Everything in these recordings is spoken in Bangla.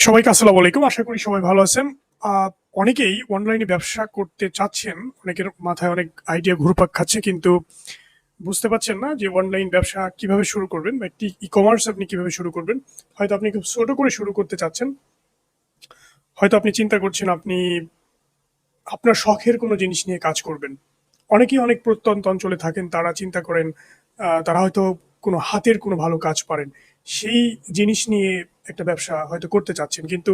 সবাইকে আসসালামু আলাইকুম। আশা করি সবাই ভালো আছেন। আ অনেকেই অনলাইনে ব্যবসা করতে চাচ্ছেন। অনেকের মাথায় অনেক আইডিয়া ঘুরপাক খাচ্ছে কিন্তু বুঝতে পারছেন না যে অনলাইন ব্যবসা কিভাবে শুরু করবেন বা একটি ই-কমার্স আপনি কিভাবে শুরু করবেন। হয়তো আপনি খুব ছোট করে শুরু করতে চাচ্ছেন। হয়তো আপনি চিন্তা করছেন আপনি আপনার শখের কোনো জিনিস নিয়ে কাজ করবেন। অনেকেই অনেক প্রত্যন্ত অঞ্চলে থাকেন। তারা চিন্তা করেন তারা হয়তো কোনো হাতের কোনো ভালো কাজ পারেন। সেই জিনিস নিয়ে একটা ব্যবসা হয়তো করতে চাচ্ছেন। কিন্তু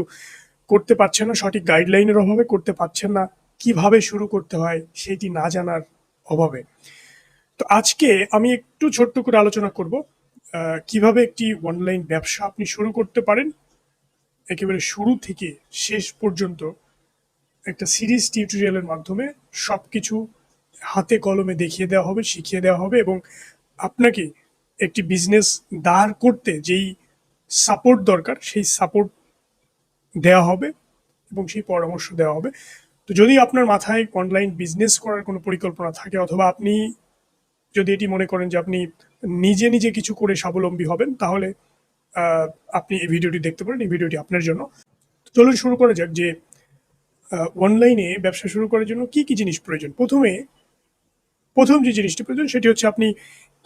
করতে পারছেন না সঠিক গাইডলাইনের অভাবে, করতে পারছেন না কিভাবে শুরু করতে হয় সেটি না জানার অভাবে। তো আজকে আমি একটু ছোট্ট করে আলোচনা করব কিভাবে একটি অনলাইন ব্যবসা আপনি শুরু করতে পারেন। একেবারে শুরু থেকে শেষ পর্যন্ত একটা সিরিজ টিউটোরিয়ালের মাধ্যমে সবকিছু হাতে কলমে দেখিয়ে দেওয়া হবে, শিখিয়ে দেওয়া হবে এবং আপনাকে একটি বিজনেস দাঁড় করতে যেই সাপোর্ট দরকার সেই সাপোর্ট দেওয়া হবে এবং সেই পরামর্শ দেওয়া হবে। তো যদি আপনার মাথায় অনলাইন বিজনেস করার কোনো পরিকল্পনা থাকে অথবা আপনি যদি এটি মনে করেন যে আপনি নিজে নিজে কিছু করে স্বাবলম্বী হবেন তাহলে আহ, আপনি এই ভিডিওটি দেখতে পারেন। এই ভিডিওটি আপনার জন্য। চলুন শুরু করা যাক যে অনলাইনে ব্যবসা শুরু করার জন্য কি কি জিনিস প্রয়োজন। প্রথম যে জিনিসটি প্রয়োজন সেটি হচ্ছে আপনি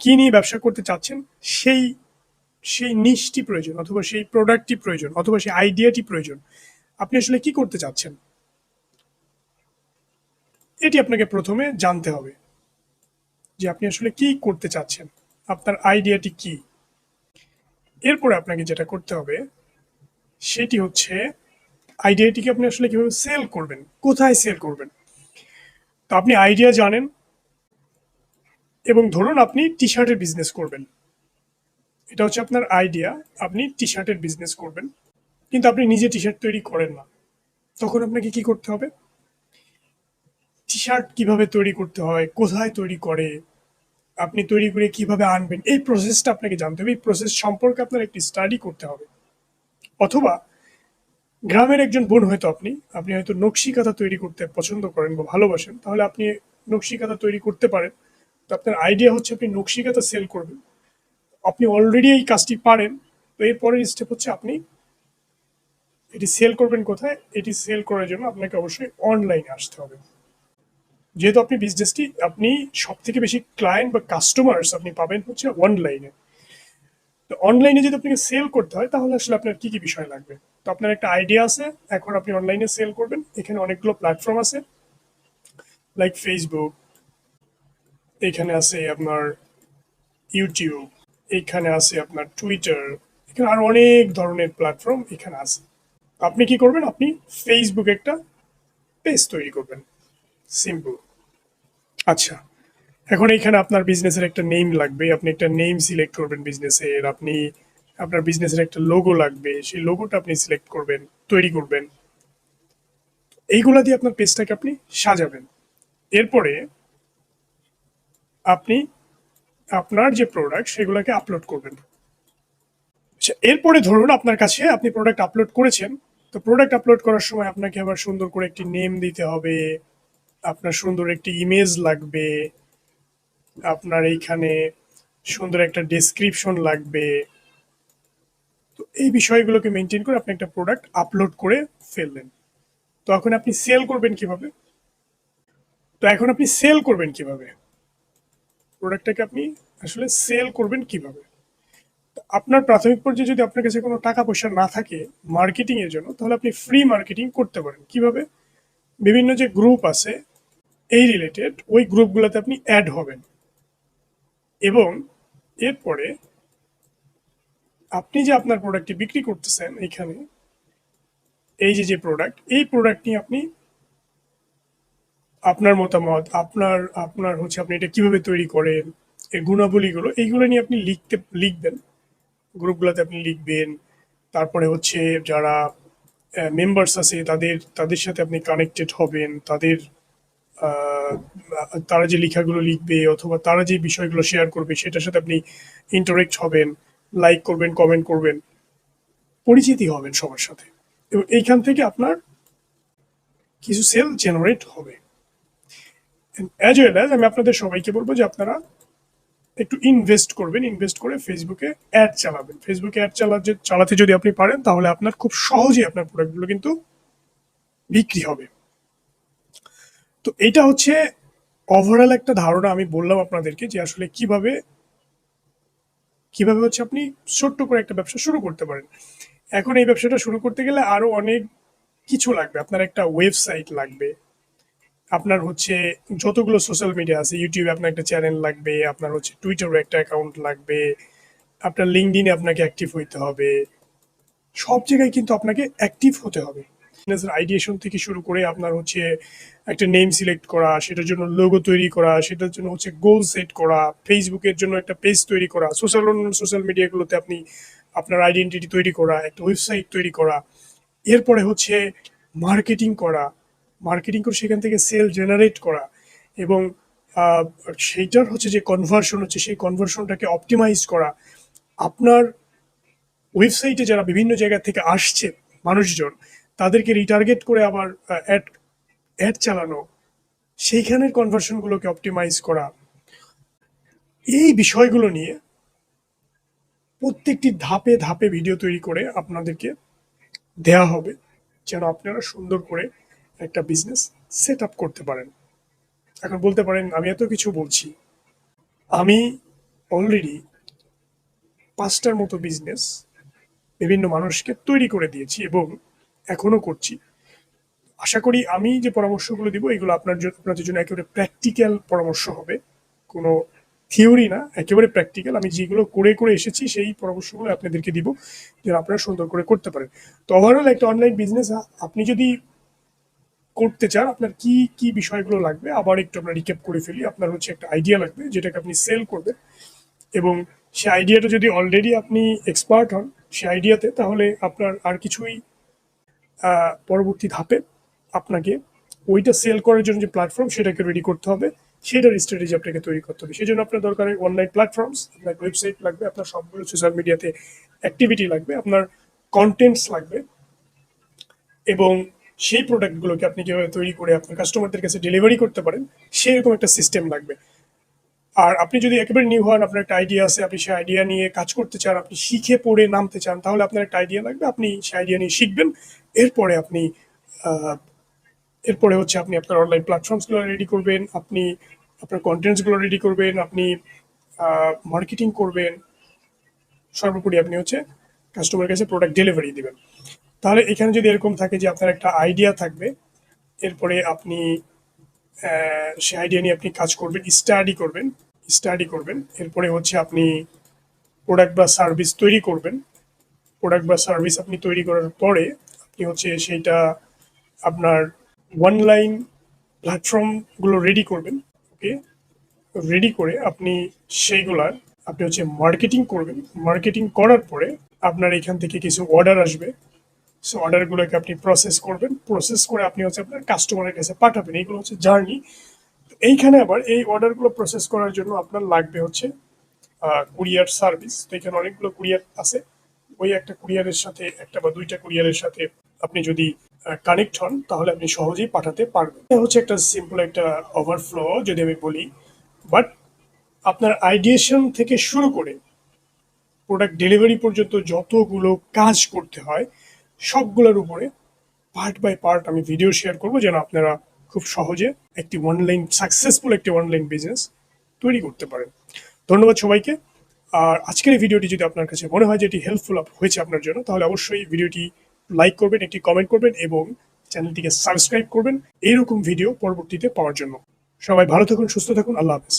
কি নিয়ে ব্যবসা করতে চাচ্ছেন সেই সেই নিশটি প্রয়োজন অথবা সেই প্রোডাক্টটি প্রয়োজন অথবা সেই আইডিয়াটি প্রয়োজন। আপনি আসলে কি করতে চাচ্ছেন এটি আপনাকে প্রথমে জানতে হবে যে আপনি আসলে কি করতে চাচ্ছেন, আপনার আইডিয়াটি কি। এরপরে আপনাকে যেটা করতে হবে সেটি হচ্ছে আইডিয়াটিকে আপনি আসলে কিভাবে সেল করবেন, কোথায় সেল করবেন। তো আপনি আইডিয়া জানেন এবং ধরুন আপনি টি শার্টের বিজনেস করবেন, এটা হচ্ছে আপনার আইডিয়া। আপনি টি শার্টের বিজনেস করবেন কিন্তু আপনি নিজে টি শার্ট তৈরি করেন না। তখন আপনাকে কি করতে হবে, টি শার্ট কিভাবে তৈরি করতে হয়, কোথায় তৈরি করে, আপনি তৈরি করে কিভাবে আনবেন, এই প্রসেসটা আপনাকে জানতে হবে। এই প্রসেস সম্পর্কে আপনার একটি স্টাডি করতে হবে। অথবা গ্রামের একজন বোন হয়তো আপনি আপনি হয়তো নকশি কাঁথা তৈরি করতে পছন্দ করেন বা ভালোবাসেন, তাহলে আপনি নকশি কাঁথা তৈরি করতে পারেন। তো আপনার আইডিয়া হচ্ছে আপনি নকশি কাঁথা সেল করবেন। আপনি অলরেডি এই কাজটি পারেন। তো এর পরের স্টেপ হচ্ছে আপনি এটি সেল করবেন কোথায়। এটি সেল করার জন্য আপনাকে অবশ্যই অনলাইনে আসতে হবে। যেহেতু আপনি বিজনেসটি আপনি সব থেকে বেশি ক্লায়েন্ট বা কাস্টমার্স আপনি পাবেন হচ্ছে অনলাইনে। তো অনলাইনে যদি আপনাকে সেল করতে হয় তাহলে আসলে আপনার কি কি বিষয় লাগবে। তো আপনার একটা আইডিয়া আছে, এখন আপনি অনলাইনে সেল করবেন। এখানে অনেকগুলো প্ল্যাটফর্ম আছে, লাইক ফেসবুক, এখানে আছে আপনার ইউটিউব, এখানে আছে আপনার টুইটার, এখানে আরো অনেক ধরনের প্ল্যাটফর্ম এখানে আছে। আপনি কি করবেন, আপনি ফেসবুকে একটা পেজ তৈরি করবেন, সিম্পল। আচ্ছা, এখন এখানে আপনার বিজনেসের একটা নেম লাগবে, আপনি একটা নেম সিলেক্ট করবেন বিজনেসের। আপনি আপনার বিজনেসের একটা লোগো লাগবে, সেই লোগোটা আপনি সিলেক্ট করবেন, তৈরি করবেন। এইগুলা দিয়ে আপনার পেজটাকে আপনি সাজাবেন। এরপরে আপনি আপনার যে প্রোডাক্ট সেগুলোকে আপলোড করবেন। আচ্ছা, এরপরে ধরুন আপনার কাছে আপনি প্রোডাক্ট আপলোড করেছেন। তো প্রোডাক্ট আপলোড করার সময় আপনাকে আবার সুন্দর করে একটি নেম দিতে হবে, আপনার সুন্দর একটি ইমেজ লাগবে, আপনার এইখানে সুন্দর একটা ডেসক্রিপশন লাগবে। তো এই বিষয়গুলোকে মেনটেন করে আপনি একটা প্রোডাক্ট আপলোড করে ফেললেন। তো এখন আপনি সেল করবেন কিভাবে, প্রোডাক্টটাকে আপনি আসলে সেল করবেন কিভাবে। আপনার প্রাথমিক পর্যায়ে যদি আপনার কাছে কোনো টাকা পয়সা না থাকে মার্কেটিং এর জন্য, তাহলে আপনি ফ্রি মার্কেটিং করতে পারেন। কিভাবে, বিভিন্ন যে গ্রুপ আছে এই রিলেটেড, ওই গ্রুপগুলোতে আপনি অ্যাড হবেন এবং এরপরে আপনি যে আপনার প্রোডাক্টটি বিক্রি করতেছেন এখানে, এই যে যে প্রোডাক্ট, এই প্রোডাক্ট নিয়ে আপনি আপনার মতামত, আপনার আপনার হচ্ছে আপনি এটা কিভাবে তৈরি করেন, এর গুণাবলীগুলো, এইগুলো নিয়ে আপনি লিখবেন, গ্রুপগুলোতে আপনি লিখবেন। তারপরে হচ্ছে যারা মেম্বার্স আছে তাদের সাথে আপনি কানেক্টেড হবেন, আহ, তারা যে লেখাগুলো লিখবে অথবা তারা যে বিষয়গুলো শেয়ার করবে সেটার সাথে আপনি ইন্টারেক্ট হবেন, লাইক করবেন, কমেন্ট করবেন, পরিচিতি হবেন সবার সাথে এবং এইখান থেকে আপনার কিছু সেল জেনারেট হবে। অ্যাজ ওয়েল অ্যাজ আমি আপনাদের সবাইকে বলবো যে আপনারা একটু ইনভেস্ট করবেন, ইনভেস্ট করে ফেসবুকে অ্যাড চালাবেন। ফেসবুকে অ্যাড চালাতে যদি আপনি পারেন তাহলে আপনার খুব সহজেই আপনার প্রোডাক্টগুলো কিন্তু বিক্রি হবে। তো এটা হচ্ছে ওভারঅল একটা ধারণা আমি বললাম আপনাদেরকে যে আসলে কিভাবে কিভাবে হচ্ছে আপনি ছোট্ট করে একটা ব্যবসা শুরু করতে পারেন। এখন এই ব্যবসাটা শুরু করতে গেলে আরো অনেক কিছু লাগবে। আপনার একটা ওয়েবসাইট লাগবে, আপনার হচ্ছে যতগুলো সোশ্যাল মিডিয়া আছে, ইউটিউবে আপনার একটা চ্যানেল লাগবে, আপনার হচ্ছে টুইটারে একটা অ্যাকাউন্ট লাগবে, আপনার লিঙ্কডইনে আপনাকে অ্যাক্টিভ হইতে হবে। সব জায়গায় কিন্তু আপনাকে অ্যাক্টিভ হতে হবে। বিজনেসের আইডিয়েশন থেকে শুরু করে আপনার হচ্ছে একটা নেম সিলেক্ট করা, সেটার জন্য লোগো তৈরি করা, সেটার জন্য হচ্ছে গোল সেট করা, ফেসবুকের জন্য একটা পেজ তৈরি করা, সোশ্যাল মিডিয়াগুলোতে আপনি আপনার আইডেন্টিটি তৈরি করা, একটা ওয়েবসাইট তৈরি করা, এরপরে হচ্ছে মার্কেটিং করা, মার্কেটিং করে সেখান থেকে সেল জেনারেট করা, এবং আহ, সেইটার হচ্ছে যে কনভার্সন হচ্ছে সেই কনভার্সনটাকে অপটিমাইজ করা। আপনার ওয়েবসাইটে যারা বিভিন্ন জায়গা থেকে আসছে মানুষজন, তাদেরকে রিটার্গেট করে আবার অ্যাড অ্যাড চালানো, সেইখানের কনভার্সনগুলোকে অপটিমাইজ করা, এই বিষয়গুলো নিয়ে প্রত্যেকটি ধাপে ধাপে ভিডিও তৈরি করে আপনাদেরকে দেয়া হবে, যেন আপনারা সুন্দর করে একটা বিজনেস সেট আপ করতে পারেন। এখন বলতে পারেন আমি এত কিছু বলছি, আমি অলরেডি 5টার মতো বিজনেস বিভিন্ন মানুষকে তৈরি করে দিয়েছি এবং এখনো করছি। আশা করি আমি যে পরামর্শগুলো দিব এগুলো আপনাদের জন্য একেবারে প্র্যাকটিক্যাল পরামর্শ হবে, কোনো থিওরি না, একেবারে প্র্যাকটিক্যাল। আমি যেগুলো করে করে এসেছি সেই পরামর্শগুলো আপনাদেরকে দিব, যেন আপনারা সুন্দর করে করতে পারেন। তো ওভারঅল একটা অনলাইন বিজনেস আপনি যদি করতে চান, আপনার কি কি বিষয়গুলো লাগবে আবার একটু আমরা রিক্যাপ করে ফেলি। আপনার হচ্ছে একটা আইডিয়া লাগবে যেটাকে আপনি সেল করবেন, এবং সেই আইডিয়াটা যদি অলরেডি আপনি এক্সপার্ট হন সেই আইডিয়াতে, তাহলে আপনার আর কিছুই পরবর্তী ধাপে আপনাকে ওইটা সেল করার জন্য যে প্ল্যাটফর্ম সেটাকে রেডি করতে হবে, সেটার স্ট্র্যাটেজি আপনাকে তৈরি করতে হবে। সেই জন্য আপনার দরকার অনলাইন প্ল্যাটফর্মস, আপনার ওয়েবসাইট লাগবে, আপনার সবগুলো সোশ্যাল মিডিয়াতে অ্যাক্টিভিটি লাগবে, আপনার কন্টেন্টস লাগবে, এবং সেই প্রোডাক্টগুলোকে আপনি কীভাবে তৈরি করে আপনার কাস্টমারদের কাছে ডেলিভারি করতে পারেন সেরকম একটা সিস্টেম লাগবে। আর আপনি যদি একেবারে নিউ হন, আপনার একটা আইডিয়া আছে, আপনি সেই আইডিয়া নিয়ে কাজ করতে চান, আপনি শিখে পড়ে নামতে চান, তাহলে আপনার একটা আইডিয়া লাগবে, আপনি সেই আইডিয়া নিয়ে শিখবেন। এরপরে আপনি আহ, এরপরে হচ্ছে আপনি আপনার অনলাইন প্ল্যাটফর্মসগুলো রেডি করবেন, আপনি আপনার কন্টেন্টসগুলো রেডি করবেন, আপনি মার্কেটিং করবেন, সর্বোপরি আপনি হচ্ছে কাস্টমারের কাছে প্রোডাক্ট ডেলিভারি দিবেন। তাহলে এখানে যদি এরকম থাকে যে আপনার একটা আইডিয়া থাকবে, এরপরে আপনি সেই আইডিয়া নিয়ে আপনি কাজ করবেন, স্টাডি করবেন, এরপরে হচ্ছে আপনি প্রোডাক্ট বা সার্ভিস তৈরি করবেন। প্রোডাক্ট বা সার্ভিস আপনি তৈরি করার পরে আপনি হচ্ছে সেইটা আপনার অনলাইন প্ল্যাটফর্মগুলো রেডি করবেন। ওকে, রেডি করে আপনি সেইগুলার আপনি হচ্ছে মার্কেটিং করবেন। মার্কেটিং করার পরে আপনার এখান থেকে কিছু অর্ডার আসবে, সো অর্ডারগুলোকে আপনি প্রসেস করবেন, প্রসেস করে আপনি হচ্ছে আপনার কাস্টমারের কাছে পাঠাবেন। এইগুলো হচ্ছে জার্নি। এইখানে আবার এই অর্ডারগুলো প্রসেস করার জন্য আপনার লাগবে হচ্ছে কুরিয়ার সার্ভিস। তো এখানে অনেকগুলো কুরিয়ার আছে, ওই একটা কুরিয়ারের সাথে একটা বা দুইটা কুরিয়ারের সাথে আপনি যদি কানেক্ট হন তাহলে আপনি সহজেই পাঠাতে পারবেন। এটা হচ্ছে একটা সিম্পল একটা ওভারফ্লো যদি আমি বলি, বাট আপনার আইডিয়েশন থেকে শুরু করে প্রোডাক্ট ডেলিভারি পর্যন্ত যতগুলো কাজ করতে হয় সবগুলোর উপরে পার্ট বাই পার্ট আমি ভিডিও শেয়ার করব, যেন আপনারা খুব সহজে একটি সাকসেসফুল একটি অনলাইন বিজনেস তৈরি করতে পারেন। ধন্যবাদ সবাইকে। আর আজকের এই ভিডিওটি যদি আপনার কাছে মনে হয় যে এটি হেল্পফুল হয়েছে আপনার জন্য, তাহলে অবশ্যই ভিডিওটি লাইক করবেন, একটি কমেন্ট করবেন এবং চ্যানেলটিকে সাবস্ক্রাইব করবেন এইরকম ভিডিও পরবর্তীতে পাওয়ার জন্য। সবাই ভালো থাকুন, সুস্থ থাকুন, আল্লাহ হাফেজ।